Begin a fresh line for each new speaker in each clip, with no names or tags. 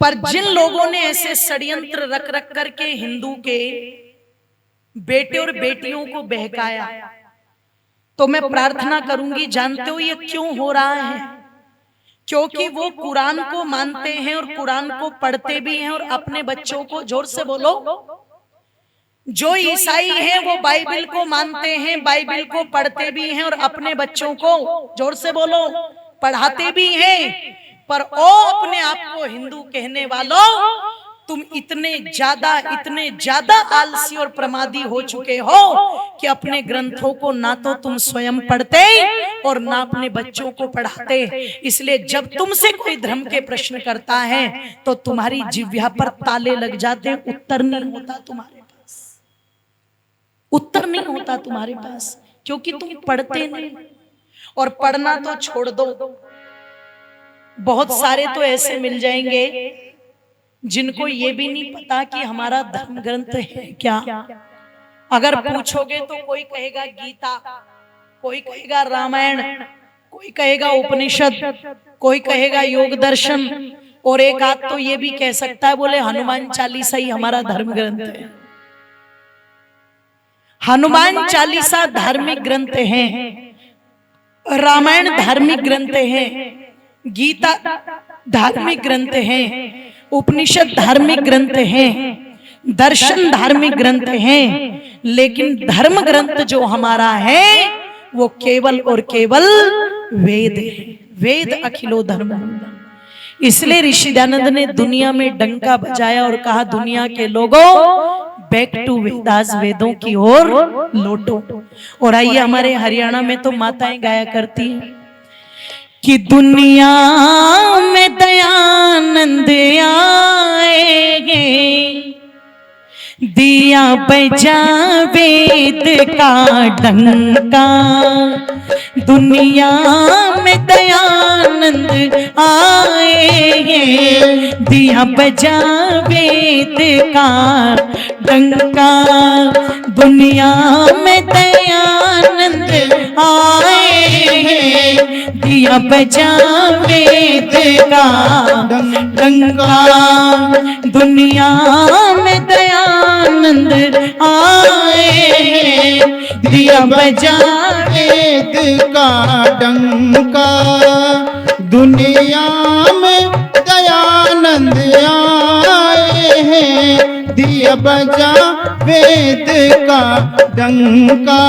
पर जिन लोगों ने ऐसे षड्यंत्र रख रख करके हिंदू के बेटे और बेटियों को बहकाया, तो मैं प्रार्थना करूंगी, जानते हो ये क्यों हो रहा है? क्योंकि वो कुरान को मानते हैं और कुरान को पढ़ते भी हैं और अपने बच्चों को, जोर से बोलो, जो ईसाई हैं वो बाइबल को मानते हैं, बाइबल को पढ़ते भी हैं और अपने बच्चों को, जोर से बोलो, पढ़ाते भी हैं। पर ओ अपने आप को हिंदू कहने वालों, तुम इतने ज्यादा आलसी और प्रमादी हो चुके हो कि अपने ग्रंथों को ना तो तुम स्वयं पढ़ते और ना अपने बच्चों को पढ़ाते। इसलिए जब तुमसे कोई धर्म के प्रश्न करता है तो तुम्हारी जिह्वा पर ताले लग जाते, उत्तर नहीं होता तुम्हारे पास, उत्तर नहीं होता तुम्हारे पास, क्योंकि तुम पढ़ते नहीं। और पढ़ना तो छोड़ दो, बहुत सारे तो ऐसे मिल जाएंगे जिनको ये भी नहीं पता कि हमारा धर्म ग्रंथ है क्या। अगर पूछोगे तो कोई कहेगा गीता, कोई कहेगा रामायण, कोई कहेगा उपनिषद, कोई कहेगा योग दर्शन, और एक आध तो ये भी कह सकता है, बोले हनुमान चालीसा ही हमारा धर्म ग्रंथ है। हनुमान चालीसा धार्मिक ग्रंथ है, रामायण धार्मिक ग्रंथ है, गीता धार्मिक ग्रंथ है, उपनिषद धार्मिक ग्रंथ है, दर्शन धार्मिक ग्रंथ है, लेकिन धर्म ग्रंथ जो हमारा है वो केवल और केवल वेद है। वेद अखिलो धर्म। इसलिए ऋषि दयानंद ने दुनिया में डंका बजाया और कहा, दुनिया के लोगों, बैक टू वेदास, वेदों की ओर लौटो। और आइए, हमारे हरियाणा में तो माताएं गाया करती हैं कि दुनिया में दयानंद आएंगे, दिया बजा वेद का डंका। दुनिया में दयानंद आएंगे, दिया बजा वेद का डंका। दुनिया में दयानंद आएंगे, दिया बजा वेद का डंका। दुनिया में दयानंद आए, दिया बजा
वेद का डंका। दुनिया में दयानंद आए हैं, दिया बजा वेद का डंका।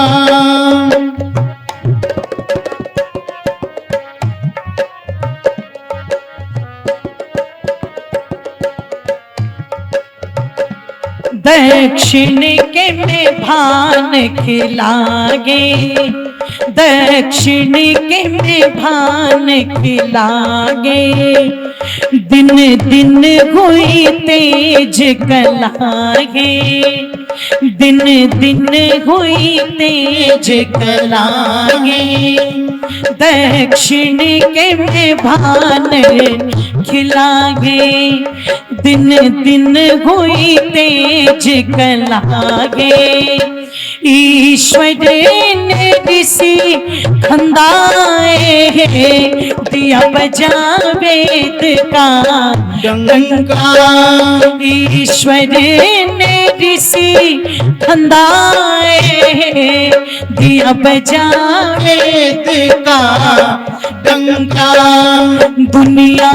दक्षिण के में भान खिलागे, दक्षिण के में भान खिलागे। दिन दिन हुई तेज कलागे, दिन दिन हुई तेज कलागे। दक्षिण के में भान खिलागे, दिन दिन हुई तेज कलागे। ईश्वर ने ऋषि खंदाए, दिया बजा वेद का डंका। ईश्वर ने ऋषि खंदाए, दिया बजा वेद का डंका। दुनिया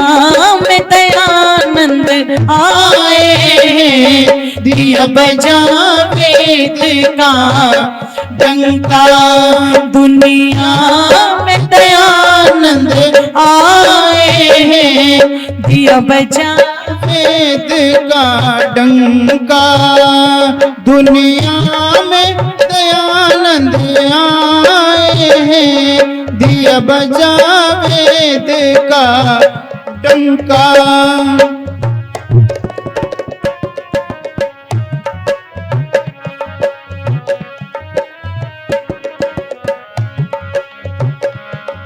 में दयानंद आए, दिया बजा वेद का डंका। दुनिया में दयानंद आए, दिया बजा
वेद का डंका। दुनिया में दयानंद आए हैं, दिया बजा वेद का डंका।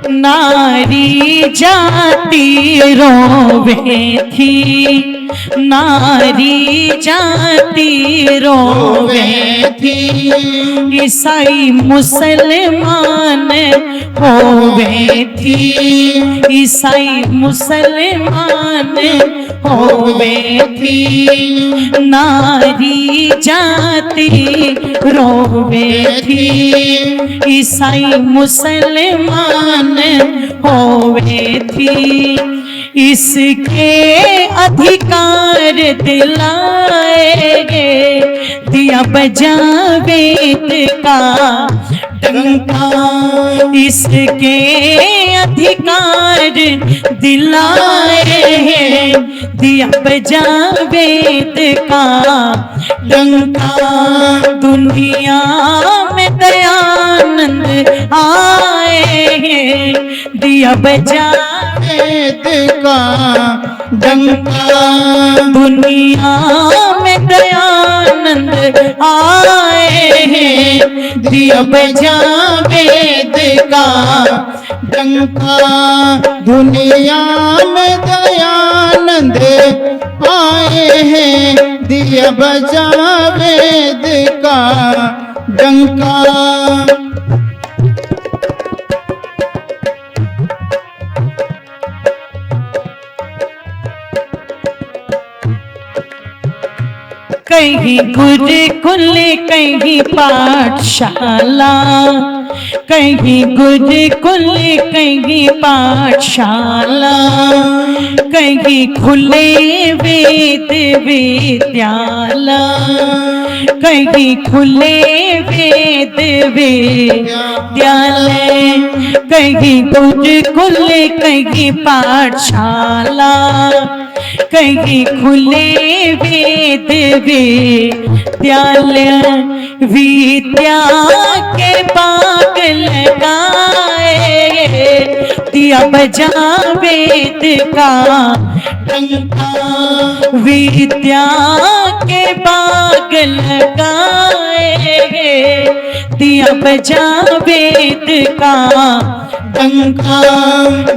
नारी जाति रोवे थी, नारी जाति रोवे थी, ईसाई मुसलमान होवे थी, ईसाई मुसलमान होवे थी, नारी जाति रोवे थी, ईसाई मुसलमान होवे थी। इसके अधिकार दिलाएगे, दिया बजावे का डंका, इसके अधिकार दिलाए, दिया बजावे का डंका। दुनिया में दयानंद आए, दिया बजावे
का डंका।
दुनिया में दयानंद आए, दिया बजावे का
डंका। दुनिया में दयानंद आए हैं, दिया बजावे का डंका।
कहीं गुरुकुल कहीं पाठशाला, कहीं गुरुकुल कहीं पाठशाला, कहीं खुले वेद विद्यालय, कहीं खुले वेद विद्यालय, कहीं गुरुकुल कहीं पाठशाला, कहीं खुले वेद विद्यालय। विद्या के बाग लगाए, दिया बजा वेद का डंका। विद्या के बाग लगाए, दिया बजा वेद का डंका।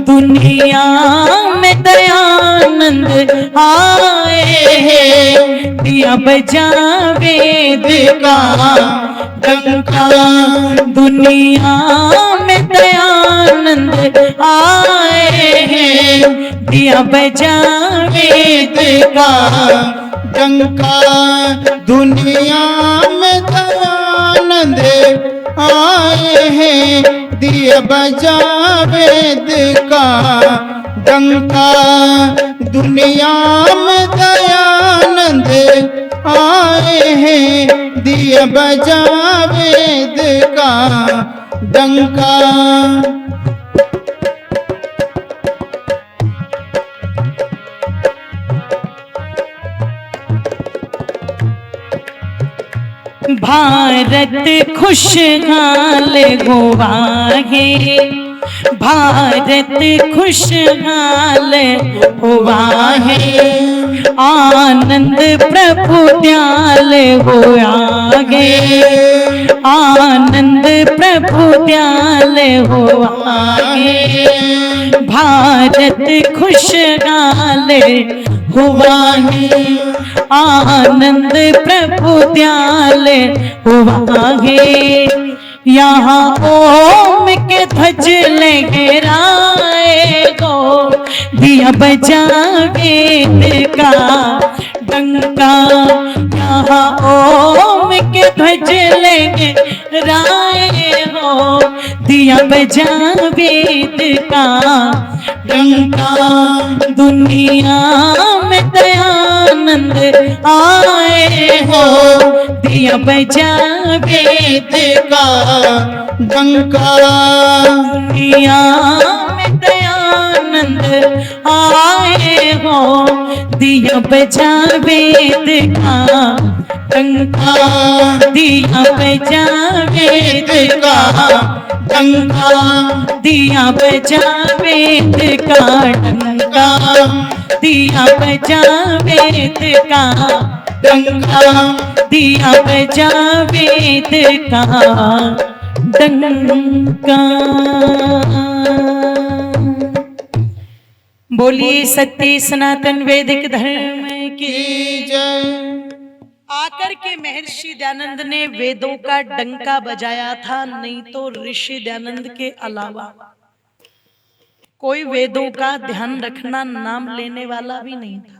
दुनिया में दयानंद आए, दिया बजा वेद का डंका। दुनिया में दयानंद आए, दिया बजा वेद का
डंका। दुनिया में दयानंद आए हैं, दिया बजा वेद का डंका। दुनिया में दयानंद आए हैं, दिया बजा वेद का डंका।
भारत खुशहाल हुआ है, भारत खुशहाल हुआ है, आनंद प्रभु दयाल हुआ है, आनंद प्रभु दयाल हुआ है। भारत खुशहाल हुआ है, आनंद प्रभु दयाल हुआ है। यहाँ ओम के ध्वज लहराए गो, दिया बजा वेद का डंका। यहाँ ओम के ध्वज लहराए हो, दिया बजा वेद का डंका। दुनिया में दयानंद आए हो, दिया बजा वेद का
डंका।
दुनिया में दयानंद आए हो, दिया बजा वेद का डंका। दिया बजा वेद का डंका, दिया बजा वेद का डंका, दिया बजा वेद का डंका, दिया बजा वेद का डंका। बोलिए सत्य सनातन वैदिक धर्म। की।
जय।
आकर के महर्षि दयानंद ने वेदों का डंका बजाया था, नहीं तो ऋषि दयानंद के अलावा कोई वेदों का ध्यान रखना नाम लेने वाला भी नहीं था।